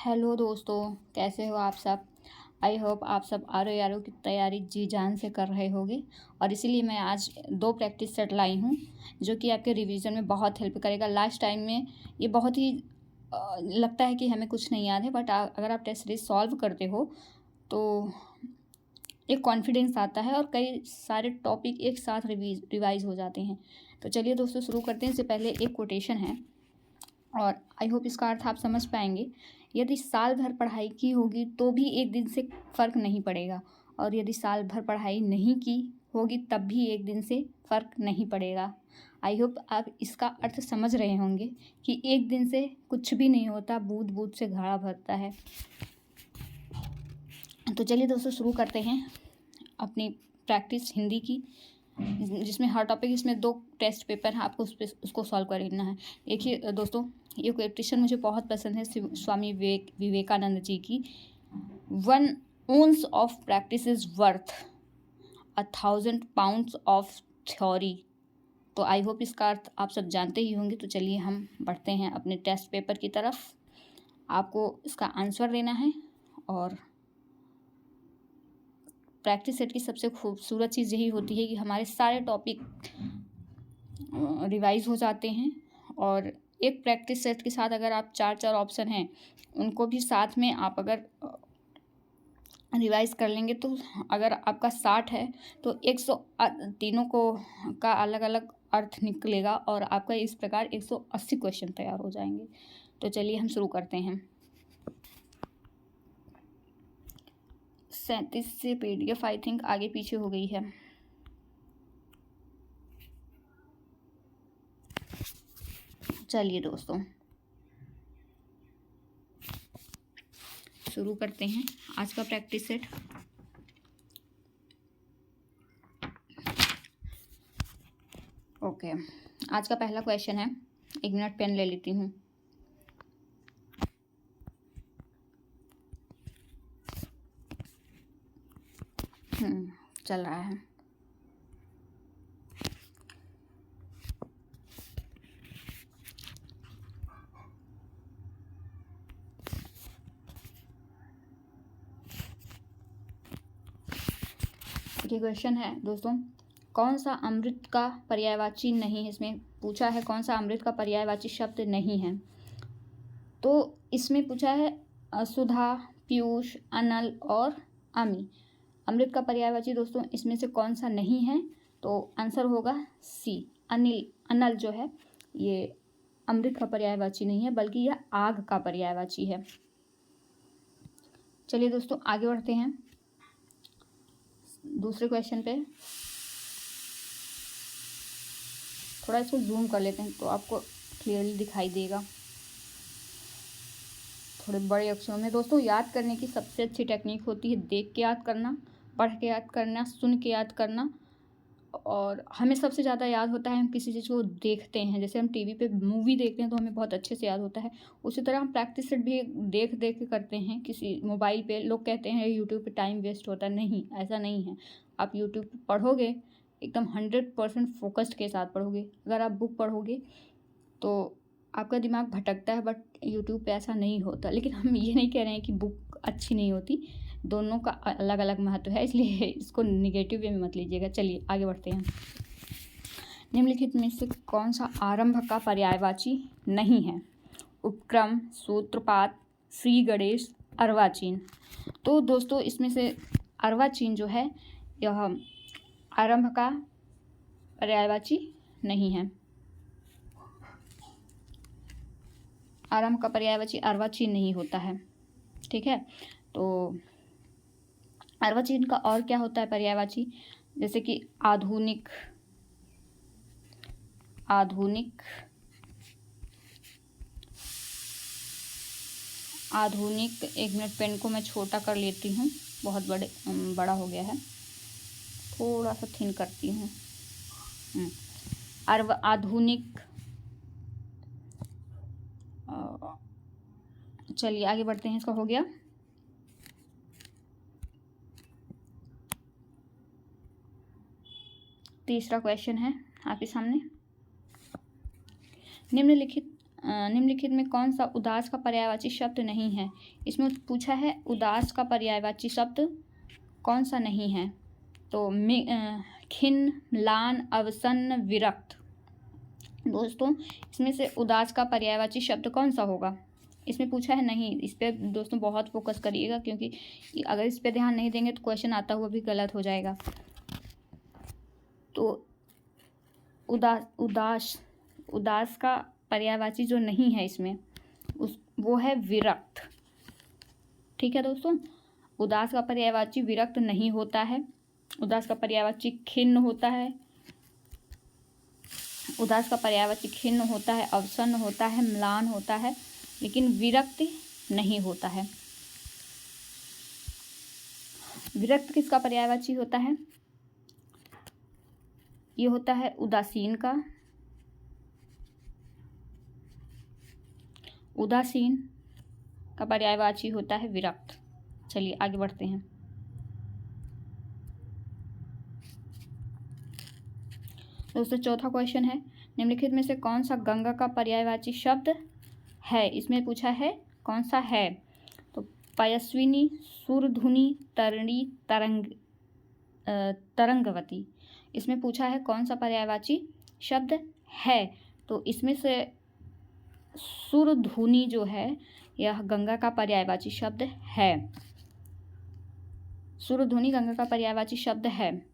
Hello दोस्तों, कैसे हो आप सब। आई होप आप सब आर ओ की तैयारी जी जान से कर रहे होगे और इसीलिए मैं आज 2 प्रैक्टिस सेट लाई हूँ जो कि आपके रिवीजन में बहुत हेल्प करेगा। लास्ट टाइम में ये बहुत ही लगता है कि हमें कुछ नहीं याद है, बट अगर आप टेस्ट सीरीज सॉल्व करते हो तो एक कॉन्फिडेंस आता है और कई सारे टॉपिक एक साथ रिवाइज हो जाते हैं। तो चलिए दोस्तों शुरू करते हैं। इससे पहले एक कोटेशन है और आई होप इसका अर्थ आप समझ पाएंगे। यदि साल भर पढ़ाई की होगी तो भी एक दिन से फ़र्क नहीं पड़ेगा, और यदि साल भर पढ़ाई नहीं की होगी तब भी एक दिन से फ़र्क नहीं पड़ेगा। आई होप आप इसका अर्थ समझ रहे होंगे कि एक दिन से कुछ भी नहीं होता, बूंद बूंद से घड़ा भरता है। तो चलिए दोस्तों शुरू करते हैं अपनी प्रैक्टिस हिंदी की, जिसमें हर टॉपिक, इसमें 2 टेस्ट पेपर हैं, आपको उसको सॉल्व करना है। देखिए दोस्तों, ये क्वेश्चन मुझे बहुत पसंद है, स्वामी विवेकानंद जी की। 1 ounce of practice is worth 1000 pounds of theory. तो आई होप इसका अर्थ आप सब जानते ही होंगे। तो चलिए हम बढ़ते हैं अपने टेस्ट पेपर की तरफ। आपको इसका आंसर देना है और प्रैक्टिस सेट की सबसे खूबसूरत चीज़ यही होती है कि हमारे सारे टॉपिक रिवाइज हो जाते हैं, और एक प्रैक्टिस सेट के साथ अगर आप 4 ऑप्शन हैं उनको भी साथ में आप अगर रिवाइज कर लेंगे तो अगर आपका 60 है तो 100 तीनों को का अलग अलग अर्थ निकलेगा और आपका इस प्रकार 180 क्वेश्चन तैयार हो जाएंगे। तो चलिए हम शुरू करते हैं। 37 से PDF आई थिंक आगे पीछे हो गई है। चलिए दोस्तों शुरू करते हैं आज का प्रैक्टिस सेट। ओके, आज का पहला क्वेश्चन है। 1 मिनट पेन ले लेती हूँ। चल रहा है। ये क्वेश्चन है दोस्तों, कौन सा अमृत का पर्यायवाची नहीं है। इसमें पूछा है कौन सा अमृत का पर्यायवाची शब्द नहीं है। तो इसमें पूछा है सुधा, पीयूष, अनल और अमी। अमृत का पर्यायवाची दोस्तों इसमें से कौन सा नहीं है, तो आंसर होगा सी, अनिल। अनल जो है ये अमृत का पर्यायवाची नहीं है, बल्कि यह आग का पर्यायवाची है। चलिए दोस्तों आगे बढ़ते हैं दूसरे क्वेश्चन पे। थोड़ा इसको जूम कर लेते हैं तो आपको क्लियरली दिखाई देगा थोड़े बड़े अक्षरों में। दोस्तों याद करने की सबसे अच्छी टेक्निक होती है देख के याद करना, पढ़ के याद करना, सुन के याद करना। और हमें सबसे ज़्यादा याद होता है हम किसी चीज़ को देखते हैं। जैसे हम टीवी पे मूवी देखते हैं तो हमें बहुत अच्छे से याद होता है, उसी तरह हम प्रैक्टिस सेट भी देख देख के करते हैं। किसी मोबाइल पे लोग कहते हैं यूट्यूब पे टाइम वेस्ट होता है, नहीं, ऐसा नहीं है। आप यूट्यूब पे पढ़ोगे एकदम 100% फोकस्ड के साथ पढ़ोगे। अगर आप बुक पढ़ोगे तो आपका दिमाग भटकता है, बट यूट्यूब पे ऐसा नहीं होता। लेकिन हम ये नहीं कह रहे हैं कि बुक अच्छी नहीं होती, दोनों का अलग अलग महत्व है, इसलिए इसको निगेटिव वे में मत लीजिएगा। चलिए आगे बढ़ते हैं। निम्नलिखित में से कौन सा आरंभ का पर्यायवाची नहीं है। उपक्रम, सूत्रपात, श्री गणेश, अर्वाचीन। तो दोस्तों इसमें से अर्वाचीन जो है यह आरंभ का पर्यायवाची नहीं है। आरंभ का पर्यायवाची अर्वाचीन नहीं होता है, ठीक है। तो अर्वाचीन का और क्या होता है पर्यायवाची, जैसे कि आधुनिक, आधुनिक, आधुनिक। 1 मिनट पेन को मैं छोटा कर लेती हूँ, बहुत बड़ा हो गया है, थोड़ा सा थिन करती हूँ। आधुनिक। चलिए आगे बढ़ते हैं, इसका हो गया। तीसरा क्वेश्चन है आपके सामने। निम्नलिखित निम्नलिखित में कौन सा उदास का पर्यायवाची शब्द नहीं है। इसमें पूछा है उदास का पर्यायवाची शब्द कौन सा नहीं है। तो खिन्न, म्लान, अवसन्न, विरक्त। दोस्तों इसमें से उदास का पर्यायवाची शब्द कौन सा होगा। इसमें पूछा है नहीं। इस पर दोस्तों बहुत फोकस करिएगा, क्योंकि अगर इस पर ध्यान नहीं देंगे तो क्वेश्चन आता हुआ भी गलत हो जाएगा। तो उदास का पर्यायवाची जो नहीं है इसमें वो है विरक्त। ठीक है दोस्तों, उदास का पर्यायवाची विरक्त नहीं होता है। उदास का पर्यायवाची खिन्न होता है, उदास का पर्यायवाची खिन्न होता है, अवसन्न होता है, म्लान होता है, लेकिन विरक्त नहीं होता है। विरक्त किसका पर्यायवाची होता है। ये होता है उदासीन का। उदासीन का पर्यायवाची होता है विरक्त। चलिए आगे बढ़ते हैं। दोस्तों चौथा क्वेश्चन है, निम्नलिखित में से कौन सा गंगा का पर्यायवाची शब्द है। इसमें पूछा है कौन सा है। तो पयस्विनी, सुरधुनी, तरणी, तरंगवती। इसमें पूछा है कौन सा पर्यायवाची शब्द है। तो इसमें से सुरधुनी जो है यह गंगा का पर्यायवाची शब्द है। सुरधुनी गंगा का पर्यायवाची शब्द है।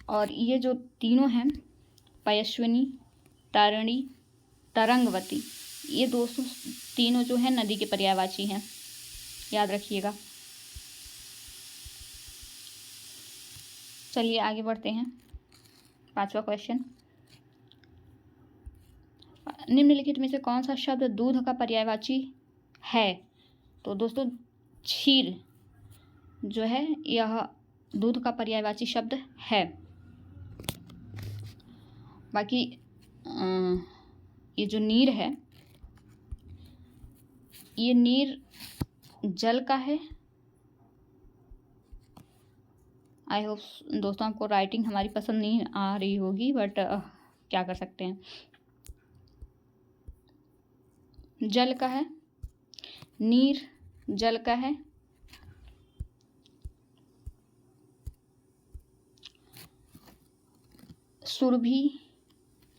और ये जो तीनों हैं, पयस्विनी, तारिणी, तरंगवती, ये दोस्तों तीनों जो है नदी के पर्यायवाची हैं, याद रखिएगा। चलिए आगे बढ़ते हैं। पांचवा क्वेश्चन, निम्नलिखित में से कौन सा शब्द दूध का पर्यायवाची है। तो दोस्तों क्षीर जो है यह दूध का पर्यायवाची शब्द है। बाकी ये जो नीर है, ये नीर जल का है। आई होप दोस्तों आपको राइटिंग हमारी पसंद नहीं आ रही होगी, बट क्या कर सकते हैं। जल का है, नीर जल का है।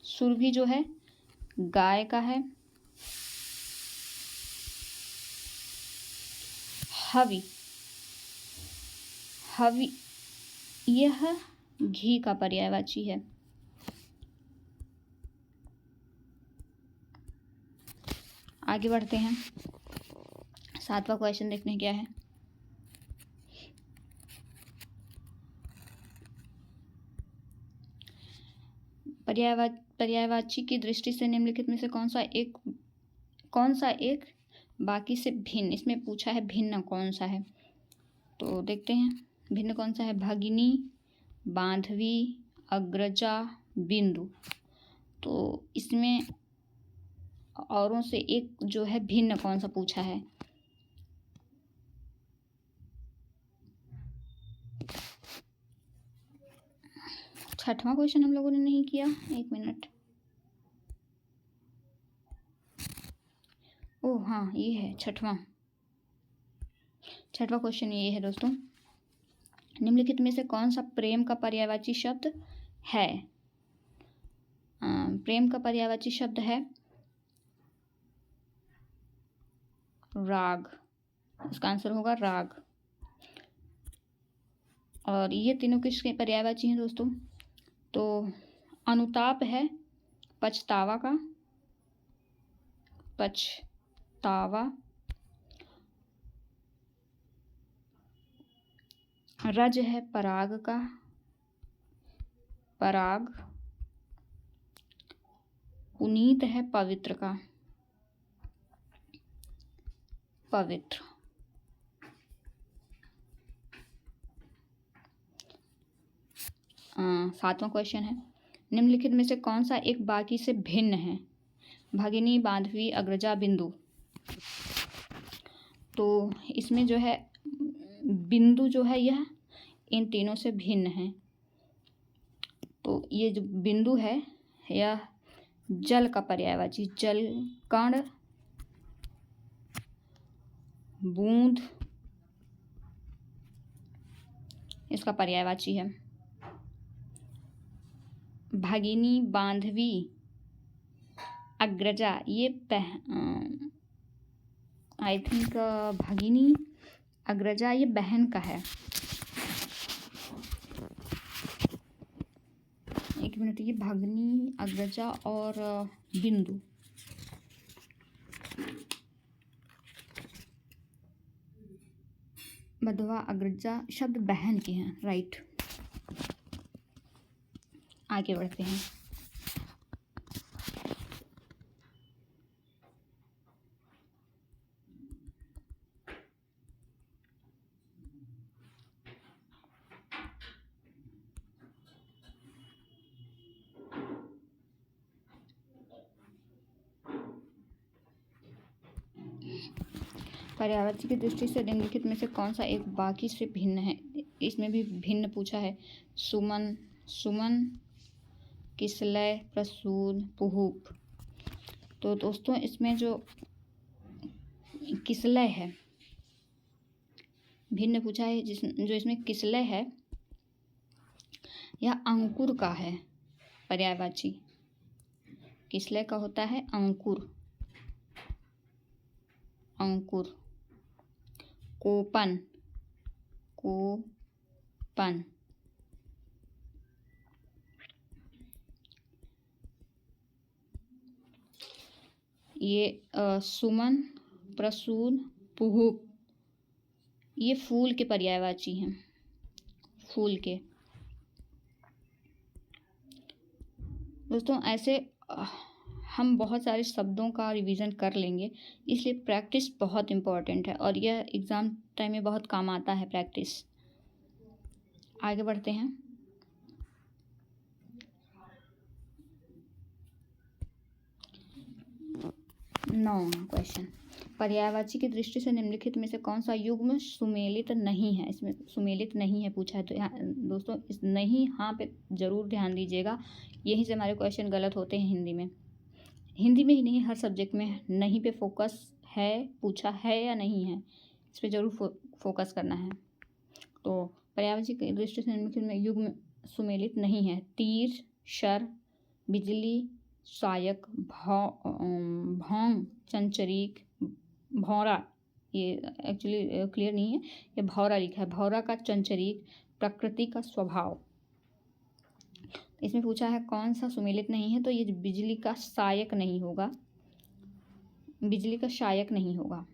सुरभि जो है गाय का है। हवि यह घी का पर्यायवाची है। आगे बढ़ते हैं। सातवां क्वेश्चन देखने क्या है। पर्यायवाची की दृष्टि से निम्नलिखित में से कौन सा एक बाकी से भिन्न। इसमें पूछा है भिन्न कौन सा है। तो देखते हैं भिन्न कौन सा है। भगिनी, बांधवी, अग्रजा, बिंदु। तो इसमें औरों से एक जो है भिन्न कौन सा पूछा है। छठवां क्वेश्चन हम लोगों ने नहीं किया, एक मिनट। ओह हाँ, ये है छठवां क्वेश्चन। ये है दोस्तों, निम्नलिखित में से कौन सा प्रेम का पर्यायवाची शब्द है। प्रेम का पर्यायवाची शब्द है राग। इसका आंसर होगा राग। और ये तीनों किसके पर्यायवाची हैं दोस्तों। तो अनुताप है पछतावा का, रज है पराग का, पुनीत है पवित्र का, सातवां क्वेश्चन है, निम्नलिखित में से कौन सा एक बाकी से भिन्न है। भगिनी, बांधवी, अग्रजा, बिंदु। तो इसमें जो है बिंदु जो है यह इन तीनों से भिन्न है। तो ये जो बिंदु है यह जल का पर्यायवाची जल, कण, बूंद इसका पर्यायवाची है। भगिनी, बांधवी, अग्रजा, ये आई थिंक भगिनी, अग्रजा ये बहन का है। एक मिनट, ये भगिनी, अग्रजा और बिंदु, मधवा, अग्रजा शब्द बहन के हैं, राइट। आगे बढ़ते हैं। पर्यायवाची की दृष्टि से निम्नलिखित में से कौन सा एक बाकी से भिन्न है? इसमें भी भिन्न पूछा है। सुमन, सुमन, किसलय, प्रसून, पुहूप। तो दोस्तों इसमें जो किसलय है, भिन्न पूछा है, जो इसमें किसलय है यह अंकुर का है पर्यायवाची। किसलय का होता है अंकुर, अंकुर। Köppen, Köppen. ये सुमन, प्रसून, पुहूप ये फूल के पर्यायवाची हैं, फूल के। दोस्तों ऐसे हम बहुत सारे शब्दों का रिवीजन कर लेंगे, इसलिए प्रैक्टिस बहुत इम्पोर्टेंट है और यह एग्ज़ाम टाइम में बहुत काम आता है प्रैक्टिस। आगे बढ़ते हैं। नौवां क्वेश्चन, पर्यायवाची की दृष्टि से निम्नलिखित में से कौन सा युग्म सुमेलित नहीं है? इसमें सुमेलित नहीं है पूछा है, तो यहाँ दोस्तों इस नहीं हाँ पे ज़रूर ध्यान दीजिएगा। यहीं से हमारे क्वेश्चन गलत होते हैं हिंदी में। हिंदी में ही नहीं, हर सब्जेक्ट में नहीं पे फोकस है, पूछा है या नहीं है, इस पर ज़रूर फोकस करना है। तो पर्यायवाची की दृष्टि से निम्नलिखित में युग्म सुमेलित नहीं है। तीर, शर, बिजली, सहायक, भौंग, चंचरीक, भौरा, ये एक्चुअली क्लियर नहीं है, ये भौरा लिखा है। भौरा का चंचरीक, प्रकृति का स्वभाव। इसमें पूछा है कौन सा सुमेलित नहीं है, तो ये बिजली का सहायक नहीं होगा, बिजली का सहायक नहीं होगा।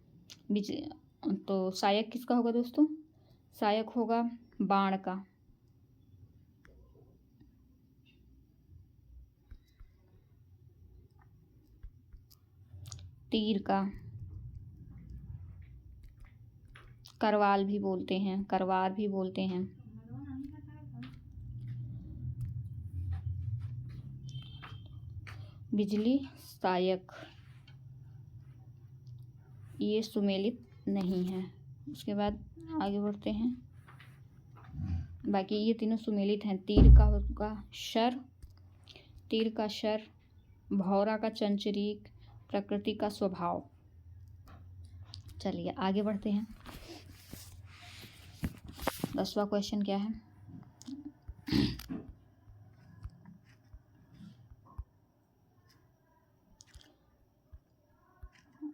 तो सहायक किसका होगा दोस्तों? सहायक होगा बाण का। तीर का, करवाल भी बोलते हैं, करवार भी बोलते हैं। बिजली, सहायक, ये सुमेलित नहीं है। उसके बाद आगे बढ़ते हैं। बाकी ये तीनों सुमेलित हैं। तीर का होगा शर, तीर का शर, भौरा का चंचरीक, प्रकृति का स्वभाव। चलिए आगे बढ़ते हैं। 10वां क्वेश्चन क्या है?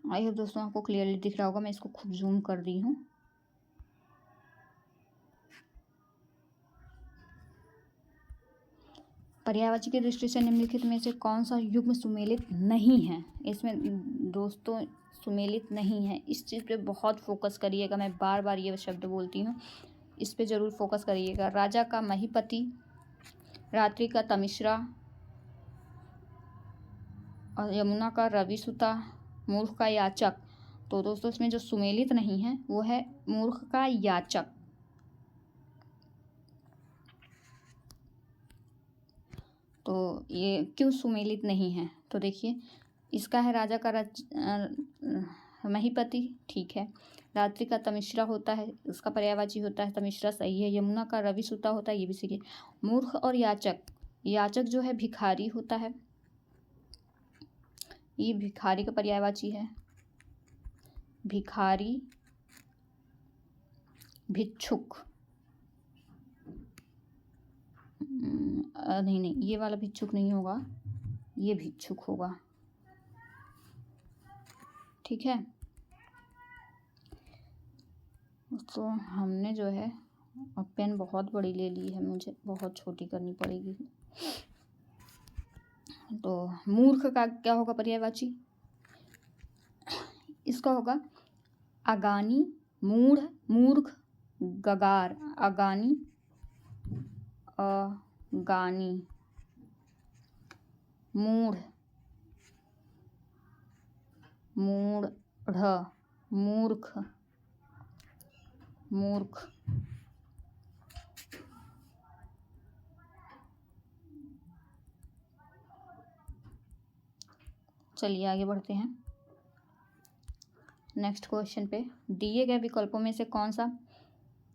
आई होप दोस्तों आपको क्लियरली दिख रहा होगा, मैं इसको खूब जूम कर दी हूँ। पर्यायवाची की दृष्टि से निम्नलिखित में से कौन सा युग्म सुमेलित नहीं है? इसमें दोस्तों सुमेलित नहीं है, इस चीज़ पे बहुत फोकस करिएगा। मैं बार बार ये शब्द बोलती हूँ, इस पे ज़रूर फोकस करिएगा। राजा का महीपति, रात्रि का तमिश्रा और यमुना का रविसुता, मूर्ख का याचक। तो दोस्तों इसमें जो सुमेलित नहीं है वो है मूर्ख का याचक। तो ये क्यों सुमेलित नहीं है? तो देखिए, इसका है राजा का महीपति, ठीक है। रात्रि का तमिश्रा होता है, उसका पर्यायवाची होता है तमिश्रा, सही है। यमुना का रविसुता होता है, ये भी सही है। मूर्ख और याचक, याचक जो है भिखारी होता है, ये भिखारी का पर्यायवाची है। भिखारी, भिक्षुक, नहीं, ये वाला भिक्षुक नहीं होगा, ये भिक्षुक होगा। ठीक है, तो हमने जो है पेन बहुत बड़ी ले ली है, मुझे बहुत छोटी करनी पड़ेगी। तो मूर्ख का क्या होगा पर्यायवाची? इसका होगा अगानी, मूढ़, मूर्ख, गगार। अगानी, अगानी, मूढ़, मूढ़, मूर्ख, मूर्ख। चलिए आगे बढ़ते हैं नेक्स्ट क्वेश्चन पे। दिए गए विकल्पों में से कौन सा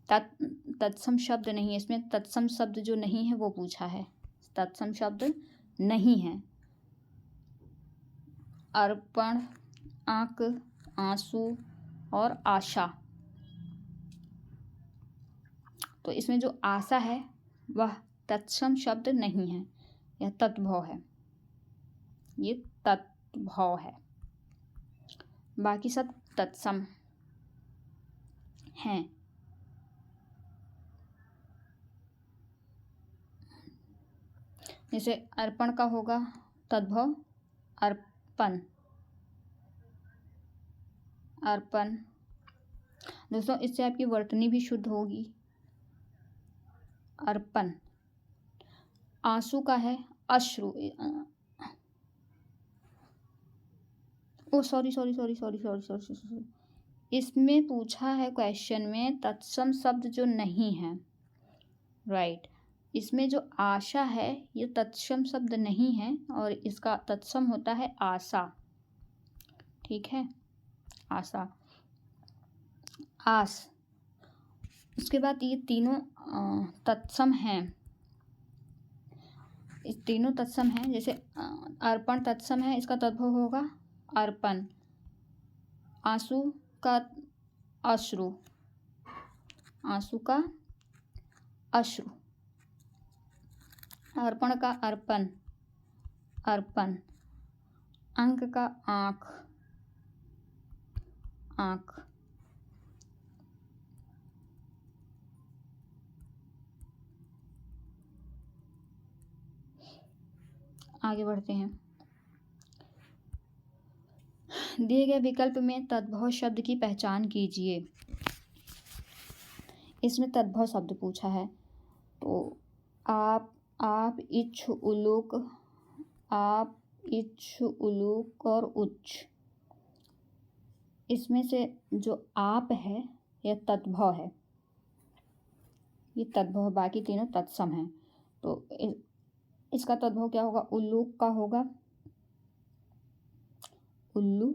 तत्सम शब्द नहीं है? इसमें तत्सम शब्द जो नहीं है वो पूछा है। तत्सम शब्द नहीं है। अर्पण, आंक, आंसू और आशा। तो इसमें जो आशा है वह तत्सम शब्द नहीं है, यह तत्भव है, ये तत्भव है। बाकी सब तत्सम हैं। जैसे अर्पण का होगा तद्भव अर्पण, अर्पण। दोस्तों इससे आपकी वर्तनी भी शुद्ध होगी। अर्पण। आंसू का है अश्रु। ओ सॉरी, इसमें पूछा है क्वेश्चन में तत्सम शब्द जो नहीं है, राइट। इसमें जो आशा है ये तत्सम शब्द नहीं है और इसका तत्सम होता है आशा। ठीक है, आशा, आस। उसके बाद ये तीनों तत्सम हैं। इस तीनों तत्सम हैं। जैसे अर्पण तत्सम है, इसका तद्भव होगा अर्पण। आंसू का अश्रु, आंसू का अश्रु। अर्पण का अर्पण, अर्पण। अंक का आँख, आँख। आगे बढ़ते हैं। दिए गए विकल्प में तद्भव शब्द की पहचान कीजिए। इसमें तद्भव शब्द पूछा है। तो आप, इच्छ, उलूक, आप, इच्छ, उलूक और उच्च। इसमें से जो आप है यह तद्भव है, ये तद्भव। बाकी तीनों तत्सम हैं। तो इसका तद्भव क्या होगा? उल्लूक का होगा उल्लू,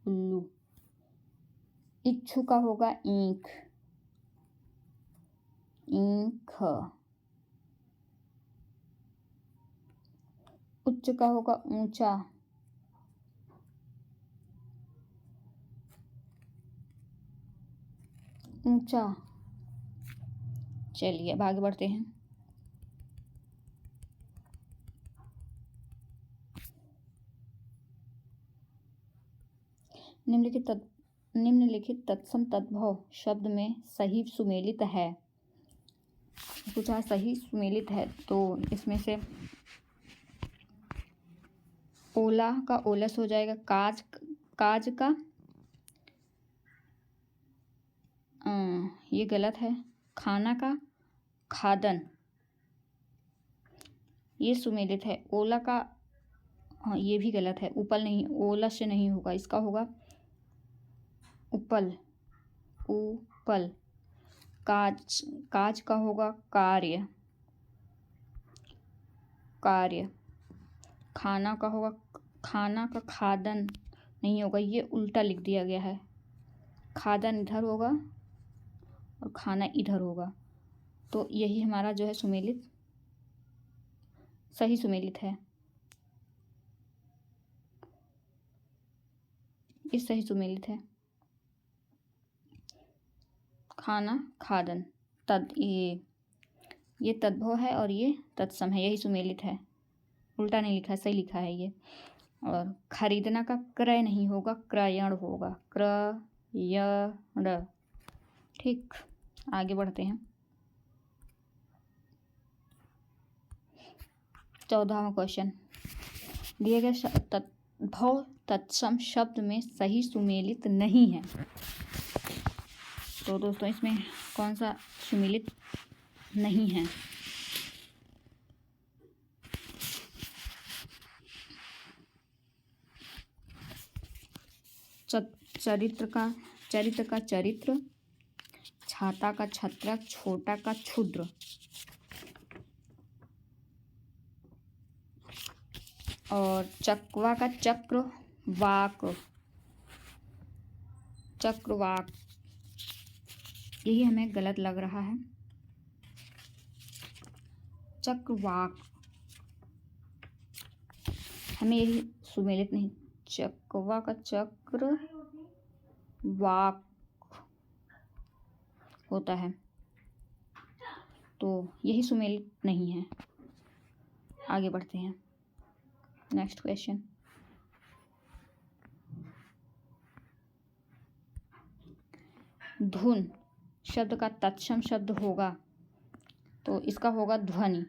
उल्लू। इच्छु का होगा ईंख, ईंख। उच्च का होगा ऊंचा, ऊंचा। चलिए अब आगे बढ़ते हैं। निम्नलिखित तत्सम तद्भव शब्द में सही सुमेलित है। पूछा सही सुमेलित है, तो इसमें से ओला का ओलस हो जाएगा, काज, काज का ये गलत है। खाना का खादन, ये सुमेलित है। ओला का ये भी गलत है। उपल नहीं, ओला से नहीं होगा, इसका होगा उपल, उपल। काज, काज का होगा कार्य, कार्य। खाना का होगा, खाना का खादन नहीं होगा, ये उल्टा लिख दिया गया है। खादन इधर होगा और खाना इधर होगा। तो यही हमारा जो है सुमेलित, सही सुमेलित है। इस सही सुमेलित है। खाना खादन, ये तद्भव है और ये तत्सम है, यही सुमेलित है। उल्टा नहीं लिखा, सही लिखा है ये। और खरीदना का क्रय नहीं होगा, क्रयण होगा, क्रयण। ठीक, आगे बढ़ते हैं। 14वां क्वेश्चन। दिए गए तद्भव तत्सम शब्द में सही सुमेलित नहीं है। तो दोस्तों इसमें कौन सा सुमेलित नहीं है? चरित्र का चरित्र, छाता का छत्रक, छोटा का क्षुद्र, और चकवा का चक्र वाक, चक्रवाक, यही हमें गलत लग रहा है। चक्रवाक, हमें यही सुमेलित नहीं। चकवा का चक्र वाक होता है, तो यही सुमेलित नहीं है। आगे बढ़ते हैं। Next question. धुन शब्द का तत्सम शब्द होगा, तो इसका होगा ध्वनि।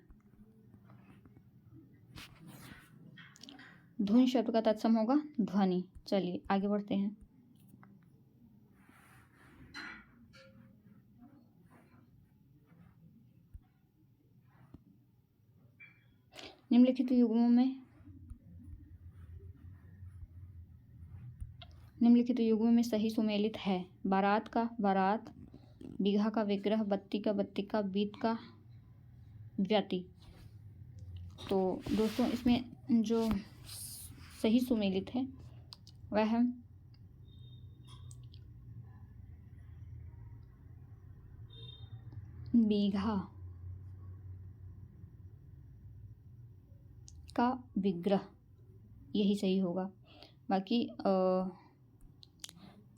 धुन शब्द का तत्सम होगा ध्वनि। चलिए आगे बढ़ते हैं। निम्नलिखित युग्मों में सही सुमेलित है। बारात का बारात, बीघा का विग्रह, बत्ती का बत्तिका, बीत का व्यति। तो दोस्तों इसमें जो सही सुमेलित है वह है बीघा का विग्रह, यही सही होगा। बाकी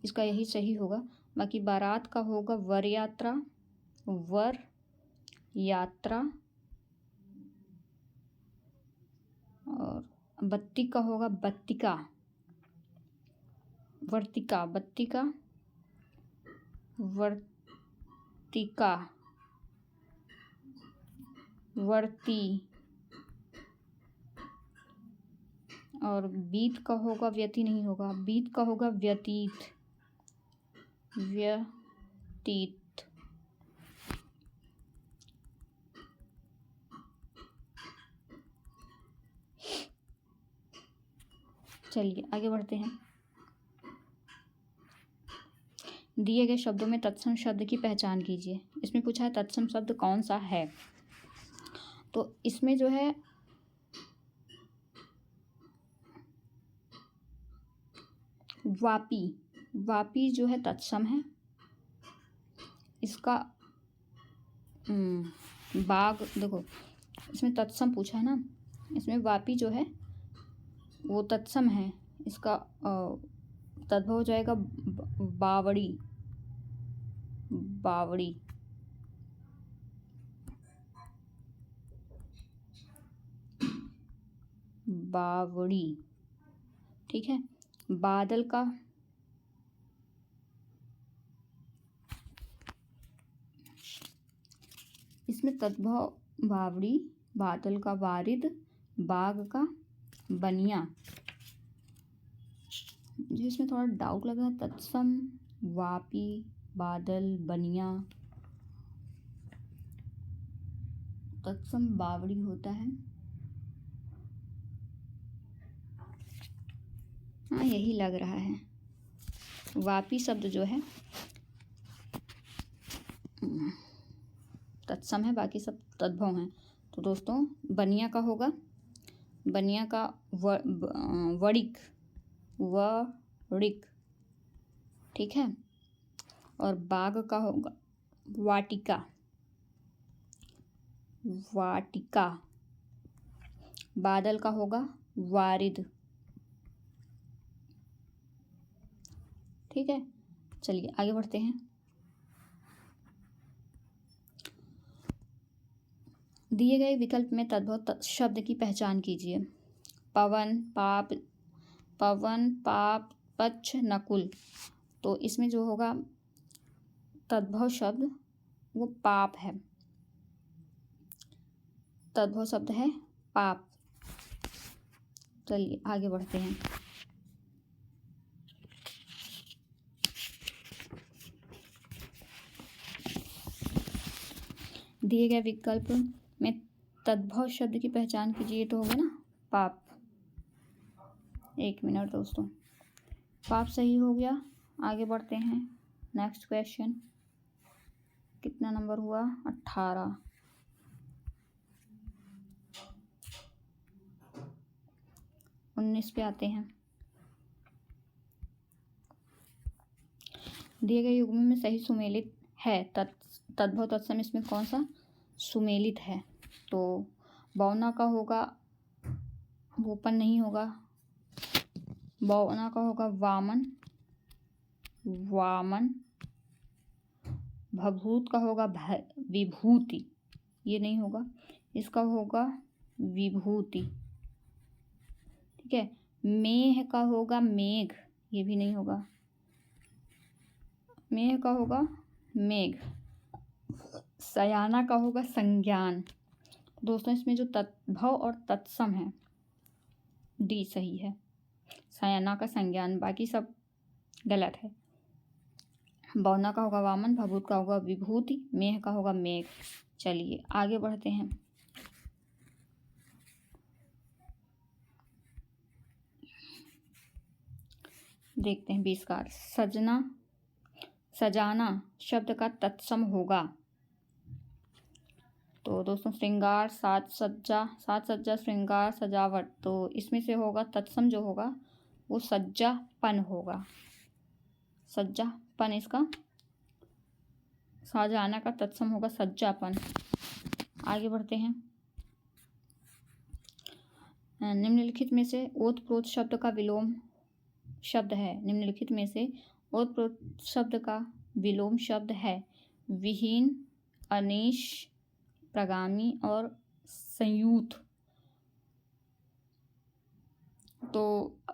इसका यही सही होगा। बाकी बारात का होगा वर यात्रा, वर यात्रा, और बत्ती का होगा बत्तिका, वर्तिका, बत्तिका, वर्तिका, वर्ती, और बीत का होगा व्यति नहीं होगा, बीत का होगा व्यतीत, व्यतीत। चलिए आगे बढ़ते हैं। दिए गए शब्दों में तत्सम शब्द की पहचान कीजिए। इसमें पूछा है तत्सम शब्द कौन सा है। तो इसमें जो है वापी, वापी जो है तत्सम है। इसका बाग, देखो इसमें तत्सम पूछा है ना, इसमें वापी जो है वो तत्सम है। इसका तद्भव हो जाएगा बावड़ी, बावड़ी। बावड़ी, ठीक है। बादल का इसमें तद्भव बावड़ी, बादल का वारिद, बाग का बनिया। जो इसमें थोड़ा डाउट लगा, तत्सम, वापी, बादल, बनिया, तत्सम बावड़ी होता है। हाँ यही लग रहा है। वापी शब्द जो है तत्सम है, बाकी सब तद्भव हैं। तो दोस्तों बनिया का होगा, बनिया का वड़िक, वड़िक, ठीक है। और बाग का होगा वाटिका, वाटिका। बादल का होगा वारिद, ठीक है, चलिए आगे बढ़ते हैं। दिए गए विकल्प में तद्भव शब्द की पहचान कीजिए। पवन, पाप, पक्ष, नकुल। तो इसमें जो होगा तद्भव शब्द वो पाप है। तद्भव शब्द है पाप। चलिए आगे बढ़ते हैं। दिए गए विकल्प में तद्भव शब्द की पहचान कीजिए, तो होगा ना पाप। एक मिनट दोस्तों, पाप सही हो गया। आगे बढ़ते हैं। नेक्स्ट क्वेश्चन कितना नंबर हुआ? 18। 19 पे आते हैं। दिए गए युग्म में सही सुमेलित है तद्भव तत्सम इसमें कौन सा सुमेलित है? तो बौना का होगा, वोपन नहीं होगा। बौना का होगा वामन, भभूत का होगा विभूति, ये नहीं होगा। इसका होगा विभूति, ठीक है। मेह का होगा मेघ, ये भी नहीं होगा। मेह का होगा मेघ। सयाना का होगा संज्ञान। दोस्तों इसमें जो तद्भव और तत्सम है, डी सही है। सयाना का संज्ञान, बाकी सब गलत है। बौना का होगा वामन, भभूत का होगा विभूति, मेह का होगा मेघ। चलिए आगे बढ़ते हैं। देखते हैं 20 का। सजाना शब्द का तत्सम होगा। तो दोस्तों श्रृंगार, साज सज्जा, श्रृंगार, सजावट। तो इसमें से होगा तत्सम जो होगा वो सज्जापन होगा। सज्जापन इसका। साजाना का तत्सम होगा सज्जापन। आगे बढ़ते हैं। निम्नलिखित में से ओतप्रोत शब्द का विलोम शब्द है। निम्नलिखित में से ओतप्रोत शब्द का विलोम शब्द है विहीन, अनिश, प्रगामी और संयूत। तो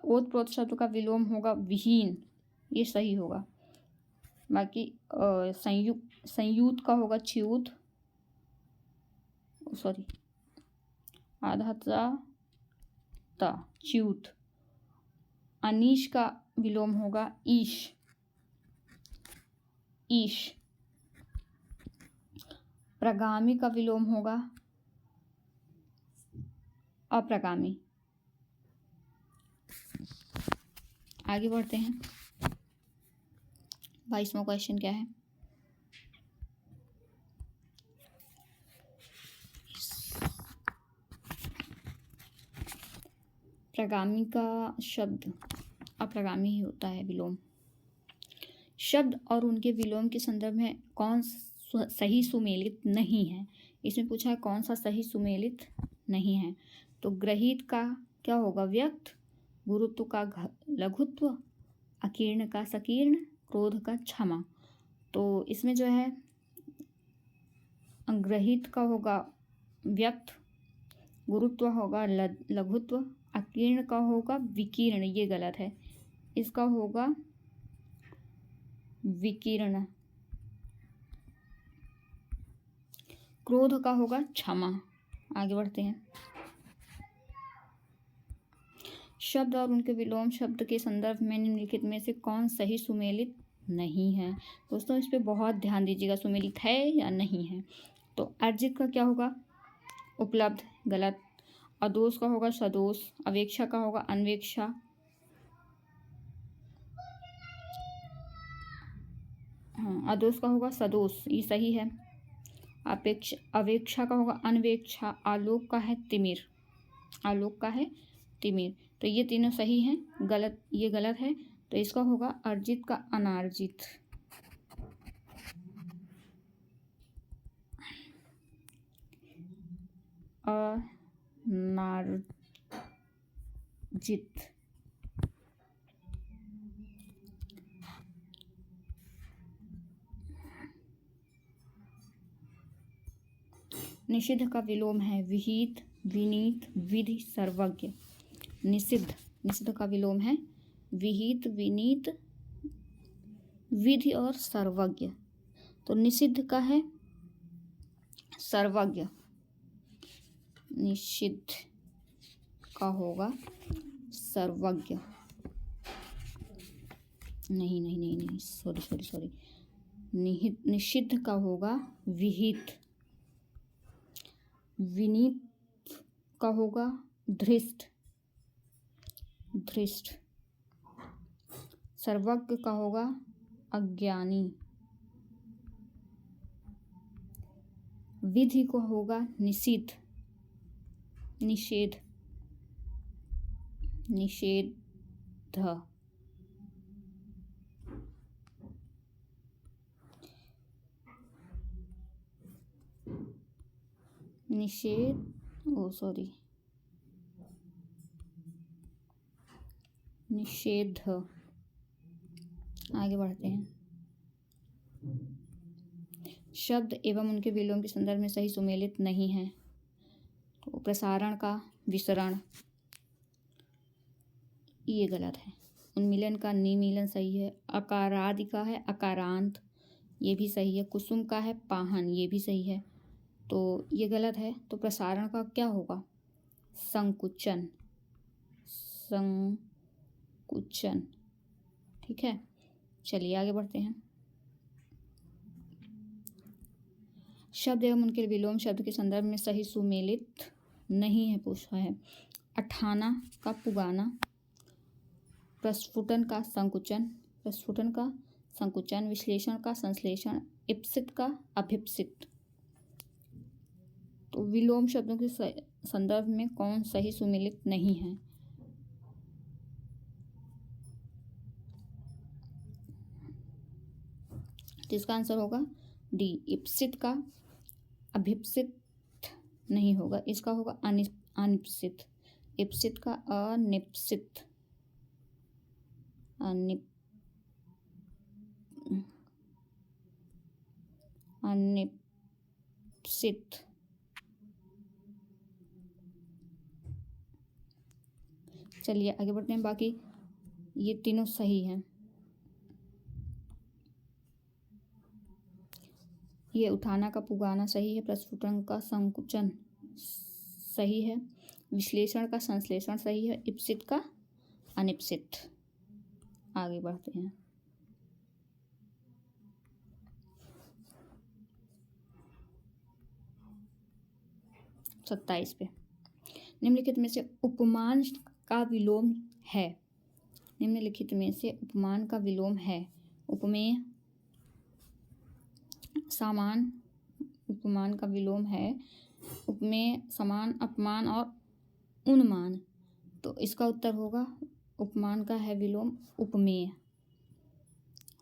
ओतप्रोत शब्द का विलोम होगा विहीन, ये सही होगा। बाकी संयूत का होगा च्यूत, सॉरी आधा ता च्यूत। अनीश का विलोम होगा ईश। प्रगामी का विलोम होगा अप्रगामी। आगे बढ़ते हैं। 22वां क्वेश्चन क्या है? प्रगामी का शब्द अप्रगामी ही होता है विलोम। शब्द और उनके विलोम के संदर्भ में कौन सही सुमेलित नहीं है? इसमें पूछा है कौन सा सही सुमेलित नहीं है। तो ग्रहित का क्या होगा? व्यक्त। गुरुत्व का लघुत्व। अकीर्ण का संकीर्ण। क्रोध का क्षमा। तो इसमें जो है ग्रहित का होगा व्यक्त, गुरुत्व होगा लघुत्व, अकीर्ण का होगा विकीर्ण, ये गलत है। इसका होगा विकीर्ण। क्रोध का होगा क्षमा। आगे बढ़ते हैं। शब्द और उनके विलोम शब्द के संदर्भ में निम्नलिखित में से कौन सही सुमेलित नहीं है? दोस्तों इस पे बहुत ध्यान दीजिएगा, सुमेलित है या नहीं है। तो अर्जित का क्या होगा? उपलब्ध, गलत। अदोष का होगा सदोष। अवेक्षा का होगा अन्वेक्षा। हाँ, अदोष का होगा सदोष, ये सही है। अवेक्षा का होगा अनवेक्षा। आलोक का है तिमिर। आलोक का है तिमिर। तो ये तीनों सही हैं, गलत ये गलत है। तो इसका होगा अर्जित का अनार्जित। अनार्जित। निषिद्ध का विलोम है विहित, विनीत, विधि, सर्वज्ञ। निषिद्ध का विलोम है विहित, विनीत, विधि और सर्वज्ञ। तो निषिद्ध का है सर्वज्ञ, निषिद्ध का होगा सर्वज्ञ। नहीं, सॉरी। निषिद्ध का होगा विहित, विनीत का होगा धृष्ट, सर्वज्ञ का होगा अज्ञानी, विधि को होगा निषेध, निषेध। निषेध। आगे बढ़ते हैं। शब्द एवं उनके विलोम के संदर्भ में सही सुमेलित नहीं है। तो प्रसारण का विसरण, ये गलत है। उन्मीलन का निमीलन सही है। अकारादि का है अकारांत, ये भी सही है। कुसुम का है पाहन, ये भी सही है। तो ये गलत है। तो प्रसारण का क्या होगा? संकुचन, ठीक है। चलिए आगे बढ़ते हैं। शब्द एवं उनके विलोम शब्द के संदर्भ में सही सुमेलित नहीं है पूछा है। अठाना का पुगाना, प्रस्फुटन का संकुचन, विश्लेषण का संश्लेषण, इप्सित का अभिप्सित। तो विलोम शब्दों के संदर्भ में कौन सही सुमेलित नहीं है? इसका आंसर होगा डी, इप्सित का अभिप्सित नहीं होगा, इसका होगा अनिप्सित। इप्सित का अनिप्सित, अनिप्सित। चलिए आगे बढ़ते हैं। बाकी ये तीनों सही हैं। ये उठाना का पुगाना सही है। प्रस्फुटन का संकुचन सही है। विश्लेषण का संश्लेषण सही है। इप्सित का अनिप्सित। आगे बढ़ते हैं। सत्ताईस पे। निम्नलिखित में से उपमान का विलोम है। निम्नलिखित में से उपमान का विलोम है। उपमेय, सामान, उपमान का विलोम है उपमेय, समान, अपमान और उन्मान। तो इसका उत्तर होगा उपमान का है विलोम उपमेय।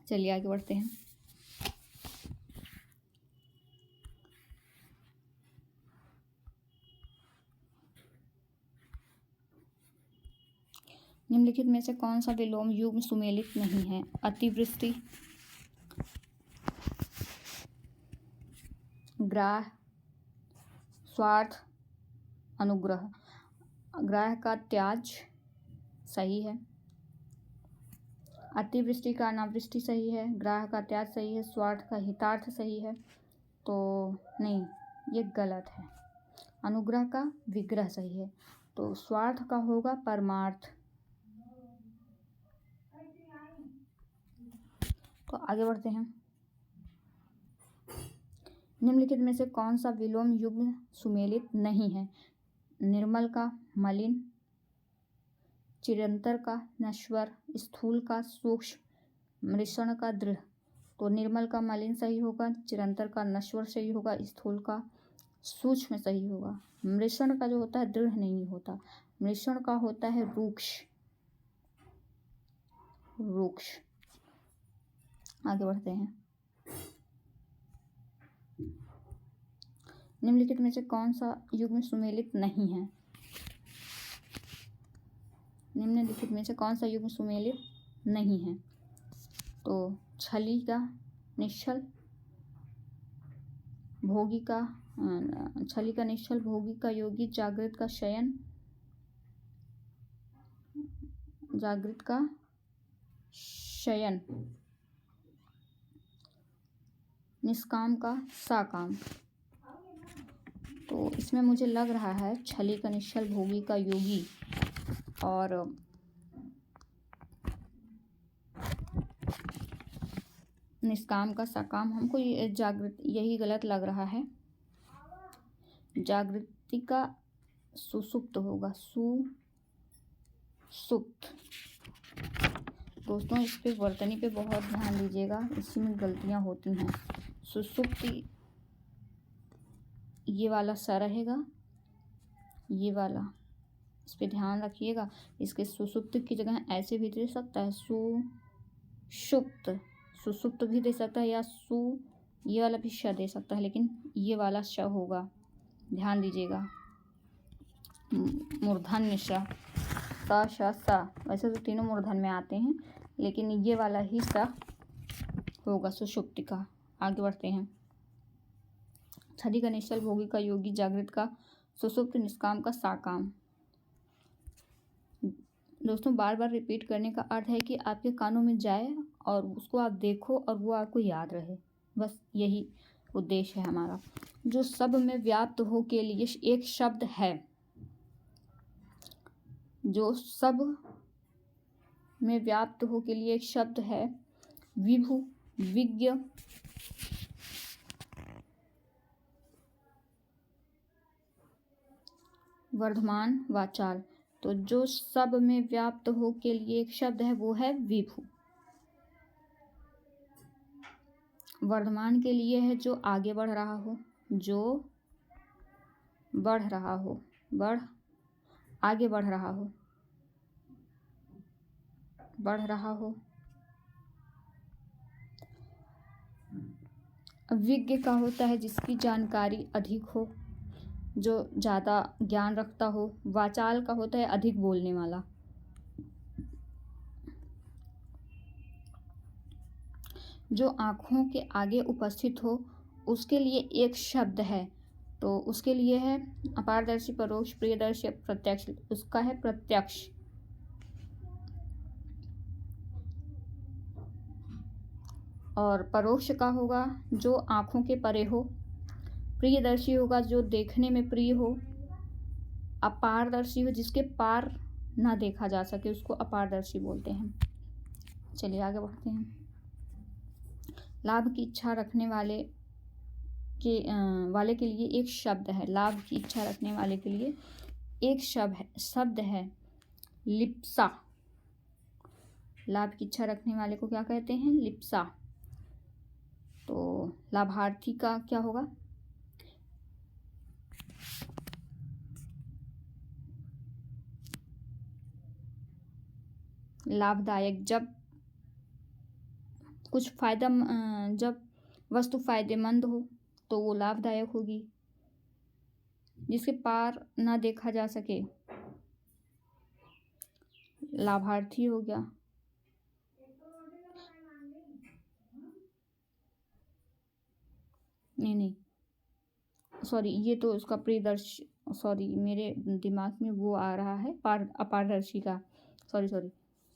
चलिए आगे बढ़ते हैं। निम्नलिखित में से कौन सा विलोम युग्म सुमेलित नहीं है? अतिवृष्टि, ग्राह, स्वार्थ, अनुग्रह। ग्राह का त्याज सही है। अतिवृष्टि का अनावृष्टि सही है। ग्राह का त्याज सही है। स्वार्थ का हितार्थ सही है। तो नहीं, ये गलत है। अनुग्रह का विग्रह सही है। तो स्वार्थ का होगा परमार्थ। तो आगे बढ़ते हैं। निम्नलिखित में से कौन सा विलोम युग्म सुमेलित नहीं है? निर्मल का मलिन, चिरंतर का नश्वर, स्थूल का सूक्ष्म, मृषण का दृढ़। तो निर्मल का मलिन सही होगा। चिरंतर का नश्वर सही होगा। स्थूल का सूक्ष्म सही होगा। मृषण का जो होता है दृढ़ नहीं होता। मृषण का होता है रूक्ष। आगे बढ़ते हैं। निम्नलिखित में से कौन सा युग्म सुमेलित नहीं है? निम्नलिखित में से कौन सा युग्म सुमेलित नहीं है? तो छली का निश्चल, भोगी का छली का निश्चल, भोगी का योगी, जागृत का शयन, जागृत का शयन, निष्काम का साकाम। तो इसमें मुझे लग रहा है छली का निश्चल, भोगी का योगी और निष्काम का सकाम, हमको ये जागृत यही गलत लग रहा है। जागृति का सुसुप्त होगा, सुसुप्त। दोस्तों इस पे वर्तनी पे बहुत ध्यान दीजिएगा, इसी में गलतियां होती हैं। सुसुप्ति ये वाला सा रहेगा, ये वाला, इस पे ध्यान रखिएगा। इसके सुसुप्त की जगह ऐसे भी दे सकता है, सुषुप्त, सुसुप्त भी दे सकता है, या ये वाला भी श दे सकता है, लेकिन ये वाला श होगा, ध्यान दीजिएगा। मूर्धन्य श, सा श सा, वैसे तो तीनों मूर्धन में आते हैं, लेकिन ये वाला ही सा होगा सुषुप्ति का। आगे बढ़ते हैं। छली का निश्चल, भोगी का योगी, जागृत का सुसुप्त, निष्काम का साकाम। दोस्तों बार बार रिपीट करने का अर्थ है कि आपके कानों में जाए और उसको आप देखो और वो आपको याद रहे, बस यही उद्देश्य है हमारा। जो सब में व्याप्त हो के लिए एक शब्द है, जो सब में व्याप्त हो के लिए एक शब्द है, विभु, विज्ञ, वर्धमान, वाचाल। तो जो सब में व्याप्त हो के लिए एक शब्द है वो है विभु। वर्धमान के लिए है जो आगे बढ़ रहा हो, जो बढ़ रहा हो, आगे बढ़ रहा हो, बढ़ रहा हो। विज्ञ का होता है जिसकी जानकारी अधिक हो, जो ज़्यादा ज्ञान रखता हो। वाचाल का होता है अधिक बोलने वाला। जो आँखों के आगे उपस्थित हो उसके लिए एक शब्द है, तो उसके लिए है अपारदर्शी, परोक्ष, प्रियदर्शी, प्रत्यक्ष। उसका है प्रत्यक्ष। और परोक्ष का होगा जो आँखों के परे हो। प्रियदर्शी होगा जो देखने में प्रिय हो। अपारदर्शी हो जिसके पार ना देखा जा सके, उसको अपारदर्शी बोलते हैं। चलिए आगे बढ़ते हैं। लाभ की इच्छा रखने वाले के लिए एक शब्द है। लाभ की इच्छा रखने वाले के लिए एक शब्द है लिप्सा। लाभ की इच्छा रखने वाले को क्या कहते हैं? लिप्सा। तो लाभार्थी का क्या होगा? लाभदायक। जब कुछ जब वस्तु फायदेमंद हो तो वो लाभदायक होगी। जिसके पार ना देखा जा सके, लाभार्थी हो गया। नहीं, सॉरी, ये तो उसका प्रियदर्शी, सॉरी मेरे दिमाग में वो आ रहा है अपारदर्शी का। सॉरी,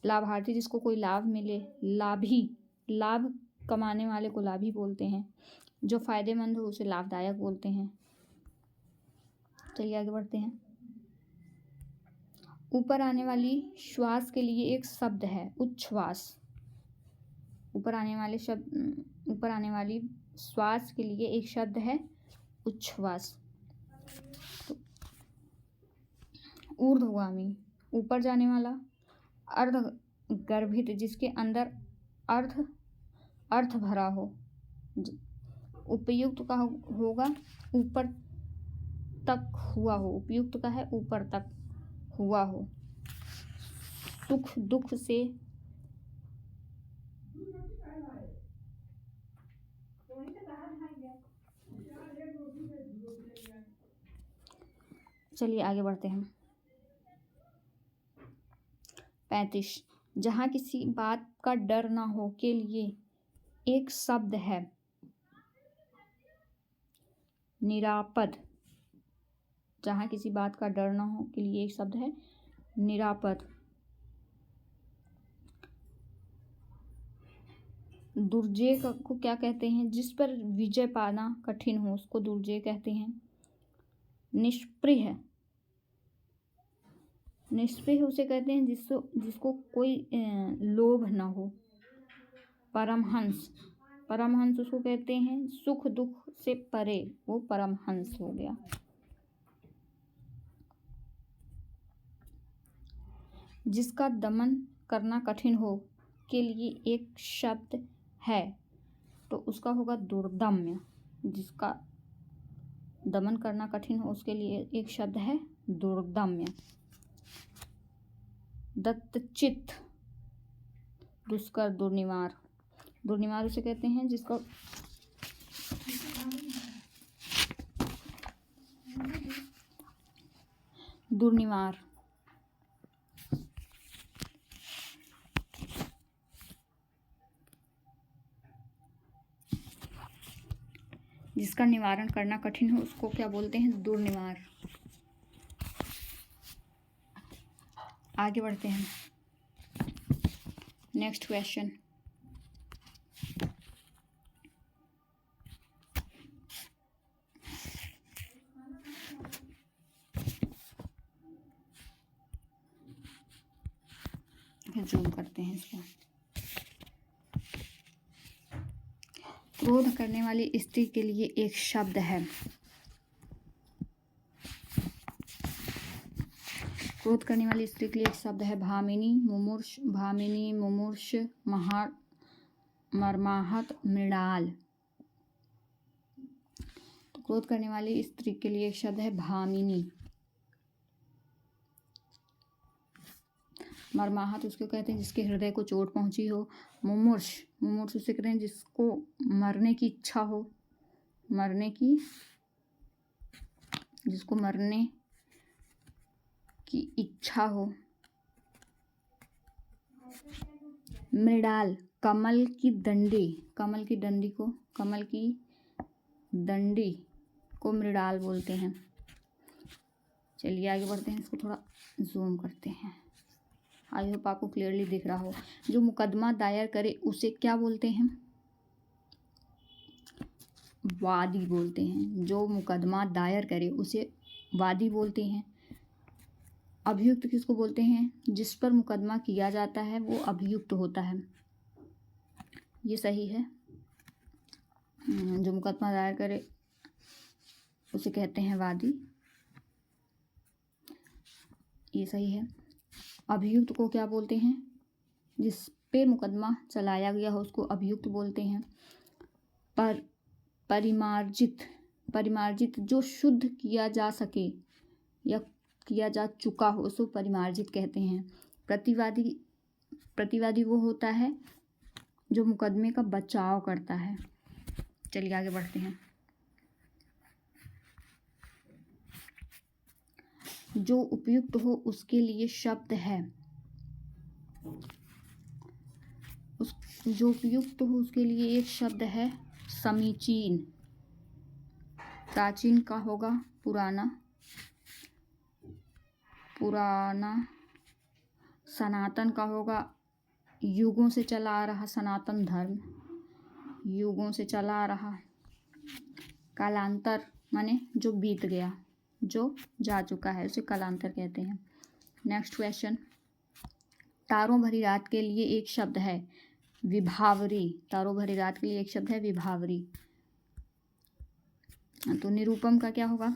लाभार्थी जिसको कोई लाभ मिले, लाभी, लाभ कमाने वाले को लाभी बोलते हैं। जो फायदेमंद हो उसे लाभदायक बोलते हैं। चलिए आगे बढ़ते हैं। ऊपर आने वाली श्वास के लिए एक शब्द है उच्छ्वास। ऊपर आने वाली श्वास के लिए एक शब्द है उच्छ्वास। तो ऊर्ध्वगामी, ऊपर जाने वाला। अर्धगर्भित, जिसके अंदर अर्थ भरा हो। उपयुक्त का होगा ऊपर तक हुआ हो। उपयुक्त का है ऊपर तक हुआ हो। सुख दुख से, चलिए आगे बढ़ते हैं। 35, जहाँ किसी बात का डर ना हो के लिए एक शब्द है निरापद, जहाँ किसी बात का डर ना हो के लिए एक शब्द है निरापद। दुर्जेय को क्या कहते हैं? जिस पर विजय पाना कठिन हो उसको दुर्जेय कहते हैं। निष्प्रिय, निष्प्रिय उसे कहते हैं जिसको कोई लोभ ना हो। परमहंस, परमहंस उसको कहते हैं सुख दुख से परे, वो परमहंस हो गया। जिसका दमन करना कठिन हो के लिए एक शब्द है तो उसका होगा दुर्दम्य। जिसका दमन करना कठिन हो उसके लिए एक शब्द है दुर्दम्य। दत्तचित्त, दुष्कर, दुर्निवार, दुर्निवार उसे कहते हैं जिसका दुर्निवार। जिसका निवारण करना कठिन हो उसको क्या बोलते हैं? दुर्निवार। आगे बढ़ते हैं। Next question. जूम करते हैं इसको। क्रोध करने वाली स्त्री के लिए एक शब्द है। क्रोध करने वाली स्त्री के लिए एक शब्द है भामिनी, मुमूर्ष, भामिनी, मुमूर्ष, मर्माहत, मृणाल। तो क्रोध करने वाली स्त्री के लिए एक शब्द है भामिनी। मर्माहत उसको कहते हैं जिसके हृदय को चोट पहुंची हो। मुमूर्ष, मुमूर्ष उसे कहते हैं जिसको मरने की इच्छा हो, जिसको मरने की इच्छा हो। मृणाल, कमल की डंडी, कमल की डंडी को मृणाल बोलते हैं। चलिए आगे बढ़ते हैं, इसको थोड़ा जूम करते हैं। आई होप आपको क्लियरली दिख रहा हो। जो मुकदमा दायर करे उसे क्या बोलते हैं? वादी बोलते हैं। जो मुकदमा दायर करे उसे वादी बोलते हैं। अभियुक्त किसको बोलते हैं? जिस पर मुकदमा किया जाता है वो अभियुक्त होता है। ये सही है। जो मुकदमा दायर करे उसे कहते हैं वादी, ये सही है। अभियुक्त को क्या बोलते हैं? जिस पे मुकदमा चलाया गया हो उसको अभियुक्त बोलते हैं। परिमार्जित, जो शुद्ध किया जा सके या किया जा चुका हो उसको परिमार्जित कहते हैं। प्रतिवादी वो होता है जो मुकदमे का बचाव करता है। चलिए आगे बढ़ते हैं। जो उपयुक्त हो उसके लिए शब्द है। जो उपयुक्त हो उसके लिए एक शब्द है समीचीन। प्राचीन का होगा पुराना, सनातन का होगा युगों से चला आ रहा सनातन धर्म, युगों से चला आ रहा। कालांतर माने जो बीत गया, जो जा चुका है उसे कालांतर कहते हैं। Next question. तारों भरी रात के लिए एक शब्द है विभावरी। तारों भरी रात के लिए एक शब्द है विभावरी। तो निरूपम का क्या होगा?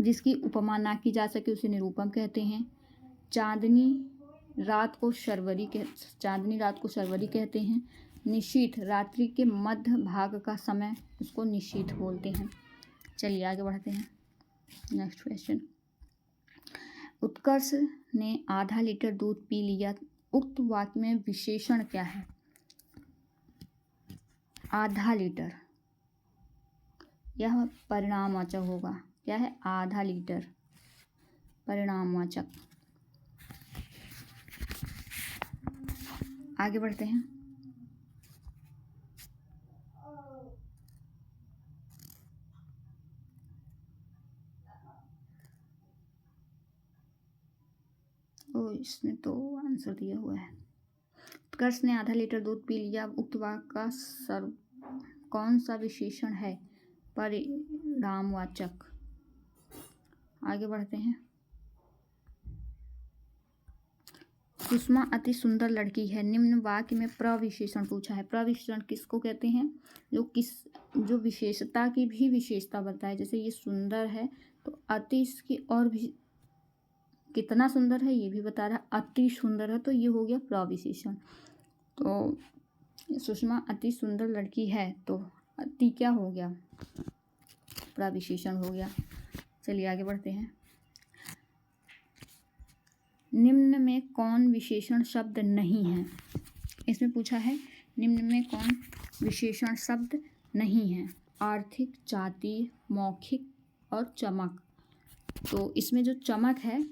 जिसकी उपमा ना की जा सके उसे निरूपम कहते हैं। चांदनी रात को शर्वरी कहते हैं। निशीथ, रात्रि के मध्य भाग का समय, उसको निशीथ बोलते हैं। चलिए आगे बढ़ते हैं। Next question. उत्कर्ष ने आधा लीटर दूध पी लिया, उक्त वाक्य में विशेषण क्या है? आधा लीटर, यह परिणामवाचक होगा। क्या है? आधा लीटर, परिणामवाचक। आगे बढ़ते हैं। इसमें तो आंसर दिया हुआ है। कृष ने आधा लीटर दूध पी लिया। उक्त वाक्य का सर्व कौन सा विशेषण है? परिणामवाचक। आगे बढ़ते हैं। सुषमा अति सुंदर लड़की है। निम्न वाक्य में प्रविशेषण पूछा है। प्रविशेषण किसको कहते हैं? जो विशेषता की भी विशेषता बताए। जैसे ये सुंदर है तो अति इसकी और भी कितना सुंदर है ये भी बता रहा है। अति सुंदर है तो ये हो गया प्रविशेषण। तो सुषमा अति सुंदर लड़की है तो अति क्या हो गया? प्रविशेषण हो गया। चलिए आगे बढ़ते हैं। निम्न में कौन विशेषण शब्द नहीं है? इसमें पूछा है निम्न में कौन विशेषण शब्द नहीं है? आर्थिक, जातीय, मौखिक और चमक। तो इसमें जो चमक है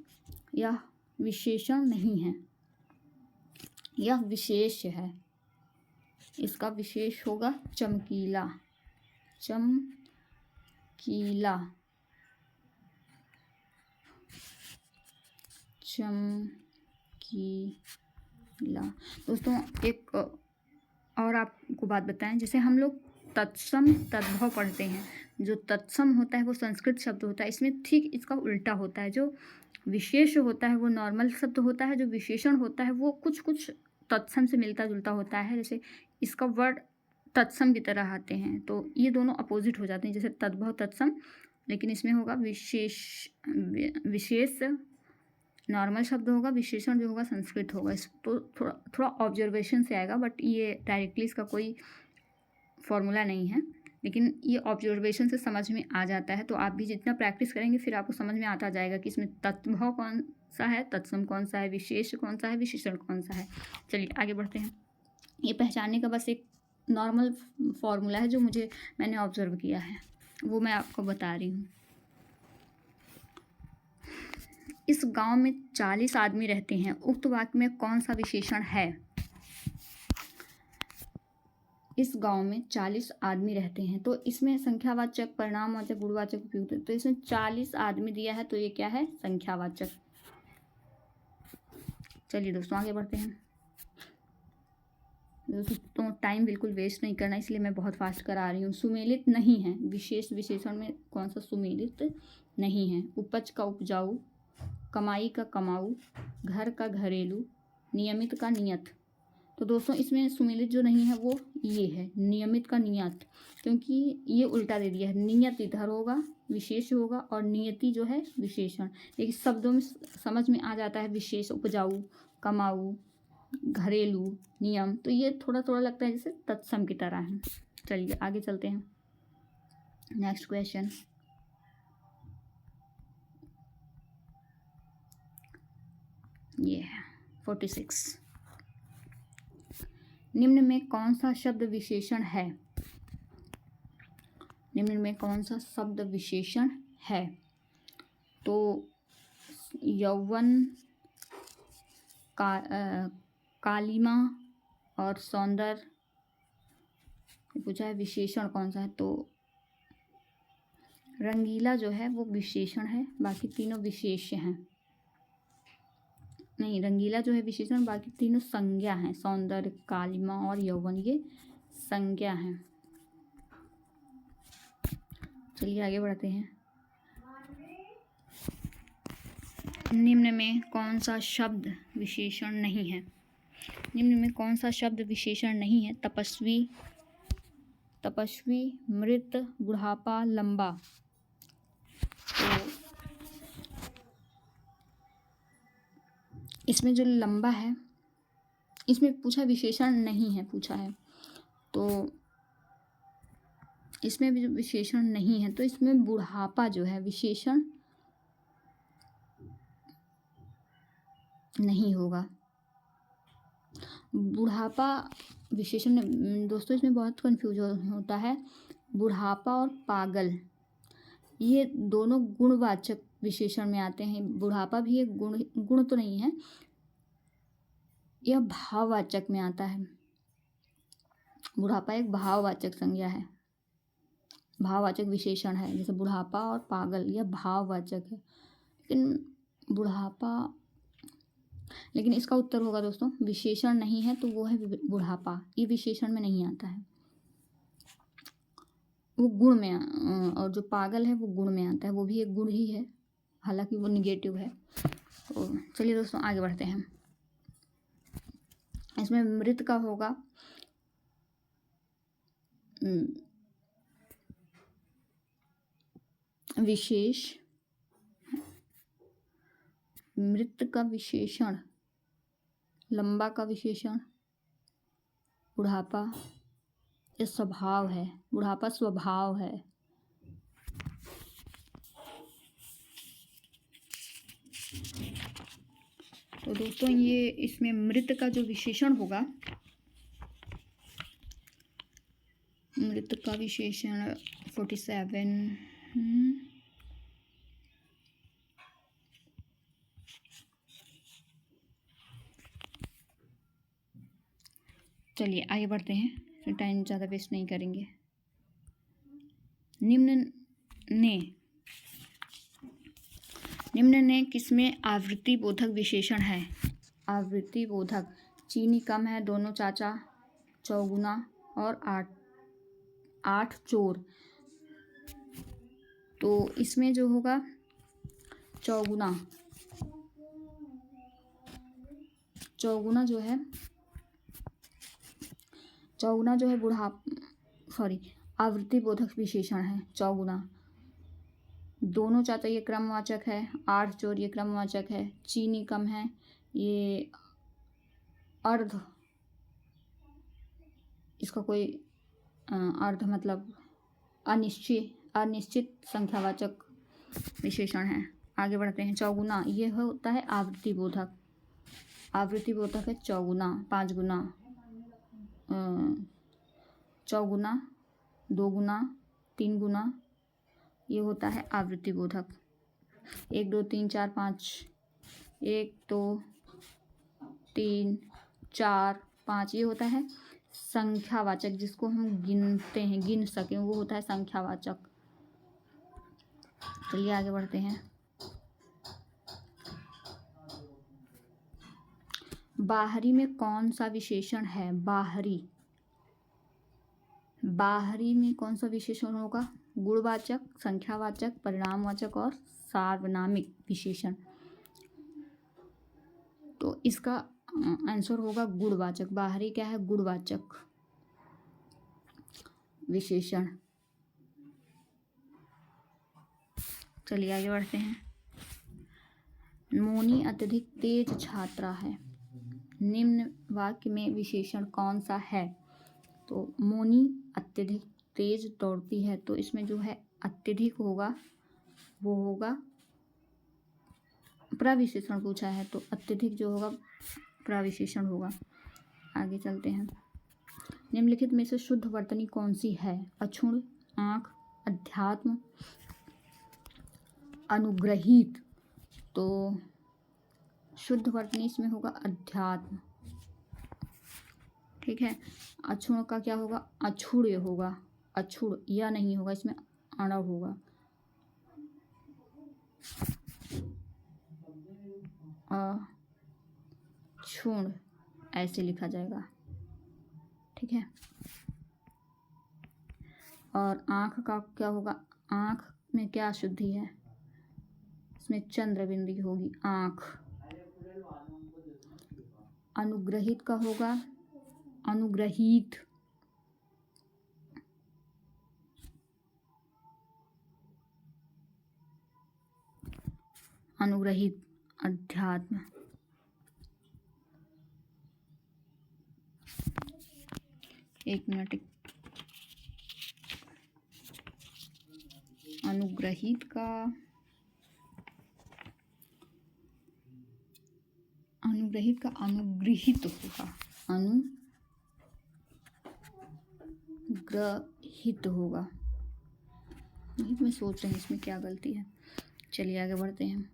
यह विशेषण नहीं है, यह विशेष है। इसका विशेष होगा चमकीला। चमकीला, चमकीला। दोस्तों एक और आपको बात बताएं, जैसे हम लोग तत्सम तद्भव पढ़ते हैं। जो तत्सम होता है वो संस्कृत शब्द होता है, इसमें ठीक इसका उल्टा होता है। जो विशेष होता है वो नॉर्मल शब्द होता है, जो विशेषण होता है वो कुछ कुछ तत्सम से मिलता जुलता होता है। जैसे इसका वर्ड तत्सम की तरह आते हैं तो ये दोनों अपोजिट हो जाते हैं। जैसे तद्भव तत्सम, लेकिन इसमें होगा विशेष नॉर्मल शब्द होगा, विशेषण जो होगा संस्कृत होगा। इस तो थोड़ा ऑब्जर्वेशन से आएगा, बट ये डायरेक्टली इसका कोई फॉर्मूला नहीं है, लेकिन ये ऑब्जर्वेशन से समझ में आ जाता है। तो आप भी जितना प्रैक्टिस करेंगे फिर आपको समझ में आता जाएगा कि इसमें तत्भव कौन सा है, तत्सम कौन सा है, विशेष कौन सा है, विशेषण कौन सा है। चलिए आगे बढ़ते हैं। ये पहचानने का बस एक नॉर्मल फॉर्मूला है जो मैंने ऑब्जर्व किया है, वो मैं आपको बता रही हूँ। इस गांव में 40 आदमी रहते हैं। उक्त वाक्य में कौन सा विशेषण है? इस गांव में 40 आदमी रहते हैं तो इसमें संख्यावाचक, परिणामवाचक, गुणवाचक उपयुक्त है। तो इसमें 40 आदमी दिया है तो ये क्या है? संख्यावाचक। चलिए दोस्तों आगे बढ़ते हैं। दोस्तों टाइम बिल्कुल वेस्ट नहीं करना, इसलिए मैं बहुत फास्ट करा रही हूँ। सुमेलित नहीं है। विशेष विशेषण में कौन सा सुमेलित नहीं है? उपज का उपजाऊ, कमाई का कमाऊ, घर का घरेलू, नियमित का नियत। तो दोस्तों इसमें सुमेलित जो नहीं है वो ये है, नियमित का नियत, क्योंकि ये उल्टा दे दिया है। नियत इधर होगा, विशेष होगा, और नियति जो है विशेषण। लेकिन शब्दों में समझ में आ जाता है विशेष, उपजाऊ, कमाऊ, घरेलू, नियम। तो ये थोड़ा थोड़ा लगता है जैसे तत्सम की तरह है। चलिए आगे चलते हैं। Next question. ये 46। निम्न में कौन सा शब्द विशेषण है? निम्न में कौन सा शब्द विशेषण है? तो यौवन, कालिमा और सौंदर्य पूछा है। विशेषण कौन सा है? तो रंगीला जो है वो विशेषण है, बाकी तीनों विशेष्य हैं। नहीं, रंगीला जो है विशेषण, बाकी तीनों संज्ञा हैं। सौंदर्य, कालिमा और यौवन ये संज्ञा हैं। चलिए आगे बढ़ते हैं। निम्न में कौन सा शब्द विशेषण नहीं है? निम्न में कौन सा शब्द विशेषण नहीं है? तपस्वी, मृत, बुढ़ापा, लंबा। तो इसमें जो लंबा है इसमें पूछा विशेषण नहीं है, पूछा है तो इसमें भी विशेषण नहीं है। तो इसमें बुढ़ापा जो है विशेषण नहीं होगा। बुढ़ापा विशेषण। दोस्तों इसमें बहुत कन्फ्यूजन होता है। बुढ़ापा और पागल ये दोनों गुणवाचक विशेषण में आते हैं। बुढ़ापा भी एक गुण तो नहीं है, यह भाववाचक में आता है। बुढ़ापा एक भाववाचक संज्ञा है, भाववाचक विशेषण है। जैसे बुढ़ापा और पागल यह भाववाचक है, लेकिन बुढ़ापा लेकिन इसका उत्तर होगा दोस्तों, विशेषण नहीं है तो वो है बुढ़ापा, ये विशेषण में नहीं आता है, वो गुण में और जो पागल है वो गुण में आता है, वो भी एक गुण ही है, हालांकि वो निगेटिव है। तो चलिए दोस्तों आगे बढ़ते हैं। इसमें मृत का होगा विशेष, मृत का विशेषण, लंबा का विशेषण, बुढ़ापा ये स्वभाव है, बुढ़ापा स्वभाव है। तो दोस्तों ये इसमें मृत का जो विशेषण होगा, मृत का विशेषण 47 चलिए आगे बढ़ते हैं, टाइम ज़्यादा वेस्ट नहीं करेंगे। निम्न ने किसमें आवृत्ति बोधक विशेषण है? आवृत्ति बोधक, चीनी कम है, दोनों चाचा, चौगुना और आठ चोर। तो इसमें जो होगा चौगुना जो है आवृत्ति बोधक विशेषण है चौगुना। दोनों चाचा ये क्रमवाचक है, 8 चोर ये क्रमवाचक है, चीनी कम है ये अर्ध, इसका कोई अर्ध मतलब अनिश्चित संख्यावाचक विशेषण है। आगे बढ़ते हैं। चौगुना ये होता है आवृत्ति बोधक, आवृत्ति बोधक है चौगुना, 5 गुना, चौगुना, 2 गुना, 3 गुना, ये होता है आवृत्ति बोधक। 1 2 3 4 5, 1 2 3 4 5 ये होता है संख्यावाचक, जिसको हम गिनते हैं, गिन सकें, वो होता है संख्यावाचक। चलिए आगे बढ़ते हैं। बाहरी में कौन सा विशेषण है? बाहरी में कौन सा विशेषण होगा? गुणवाचक, संख्यावाचक, परिणामवाचक और सार्वनामिक विशेषण। तो इसका आंसर होगा गुणवाचक। बाहरी क्या है? गुणवाचक विशेषण। चलिए आगे बढ़ते हैं। मोनी अत्यधिक तेज छात्रा है, निम्न वाक्य में विशेषण कौन सा है? तो मोनी अत्यधिक तेज दौड़ती है, तो इसमें जो है अत्यधिक होगा वो होगा प्रविशेषण पूछा है, तो अत्यधिक जो होगा प्रविशेषण होगा। आगे चलते हैं। निम्नलिखित में से शुद्ध वर्तनी कौन सी है? अक्षुण, आँख, अध्यात्म, अनुग्रहित। तो शुद्ध वर्तनी इसमें होगा अध्यात्म, ठीक है। अक्षुण का क्या होगा? अक्षुण्य होगा, अक्षुण या नहीं होगा, इसमें अणव होगा। अक्षुण ऐसे लिखा जाएगा, ठीक है। और आँख का क्या होगा? आँख में क्या अशुद्धि है? इसमें चंद्र बिंदी होगी, आँख। अनुग्रहित का होगा अनुग्रहित, अनुग्रहित अध्यात्म। एक मिनट। अनुग्रहित का अनुग्रहित होगा, अनुग्रहित होगा। मैं सोच रही हूँ इसमें क्या गलती है। चलिए आगे बढ़ते हैं।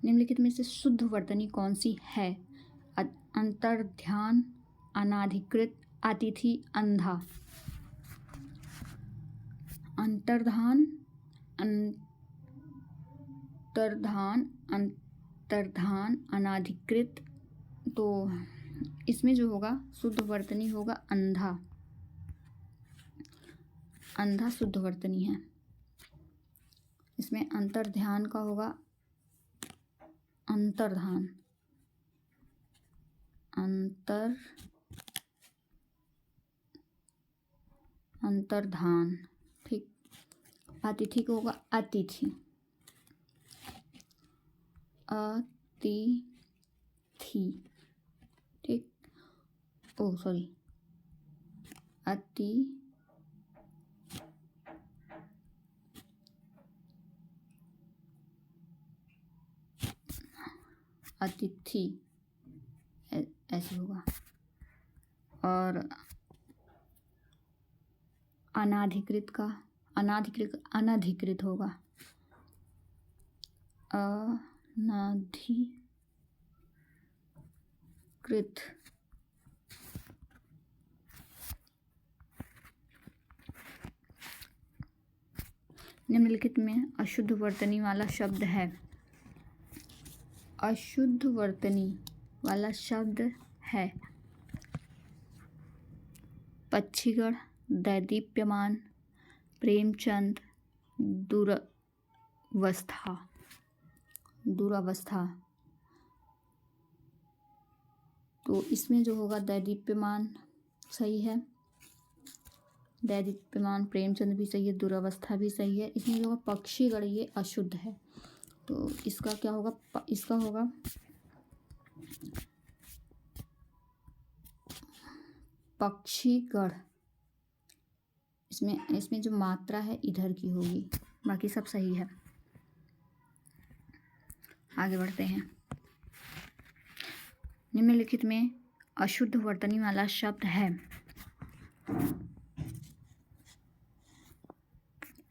निम्नलिखित में से शुद्ध वर्तनी कौन सी है? अंतर्ध्यान, अनाधिकृत, अतिथि, अंधा। अंतर्धान, अंतर्धान, अनाधिकृत, तो इसमें जो होगा शुद्ध वर्तनी होगा अंधा। अंधा शुद्ध वर्तनी है। इसमें अंतर्ध्यान का होगा अंतर्धान, अंतर्धान, ठीक। अतिथि को होगा अतिथि, अतिथि, ठीक। ओ सॉरी, अतिथि ऐसे होगा। और अनाधिकृत का अनधिकृत होगा, अनधिकृत। निम्नलिखित में अशुद्ध वर्तनी वाला शब्द है। अशुद्ध वर्तनी वाला शब्द है पक्षीगण, दैदीप्यमान, प्रेमचंद, दुरावस्था। तो इसमें जो होगा दैदीप्यमान सही है, दैदीप्यमान, प्रेमचंद भी सही है, दुरावस्था भी सही है। इसमें जो होगा पक्षीगण ये अशुद्ध है, तो इसका क्या होगा, इसका होगा पक्षीगण। इसमें जो मात्रा है इधर की होगी, बाकी सब सही है। आगे बढ़ते हैं। निम्नलिखित में अशुद्ध वर्तनी वाला शब्द है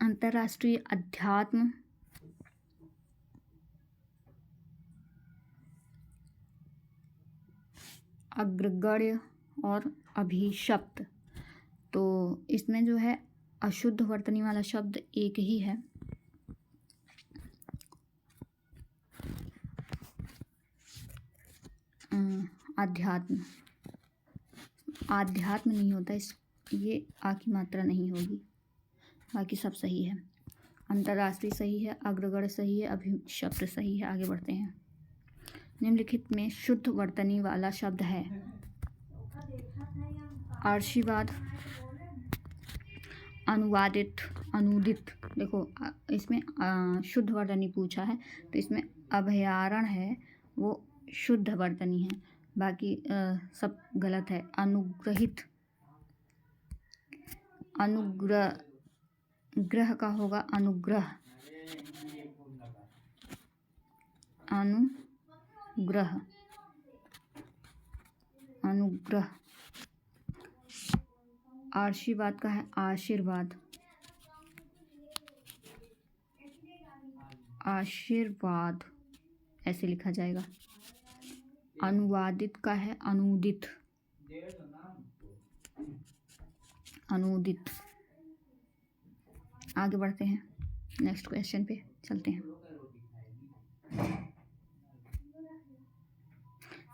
अंतर्राष्ट्रीय अध्यात्म, अग्रगण्य और अभिशप्त। तो इसमें जो है अशुद्ध वर्तनी वाला शब्द एक ही है, अध्यात्म। आध्यात्म नहीं होता, ये आ की मात्रा नहीं होगी, बाकी सब सही है। अंतर्राष्ट्रीय सही है, अग्रगण्य सही है, अभिशप्त सही है। आगे बढ़ते हैं। निम्नलिखित में शुद्ध वर्तनी वाला शब्द है आशीर्वाद, अनुवादित, अनुदित। देखो इसमें शुद्ध वर्तनी पूछा है, तो इसमें अभयारण्य है वो शुद्ध वर्तनी है, बाकी सब गलत है। अनुग्रहित, ग्रह का होगा अनुग्रह, अनुग्रह। आशीर्वाद का है आशीर्वाद, आशीर्वाद ऐसे लिखा जाएगा। अनुवादित का है अनुदित, अनुदित। आगे बढ़ते हैं, नेक्स्ट क्वेश्चन पे चलते हैं।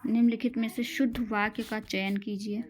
निम्नलिखित में से शुद्ध वाक्य का चयन कीजिए।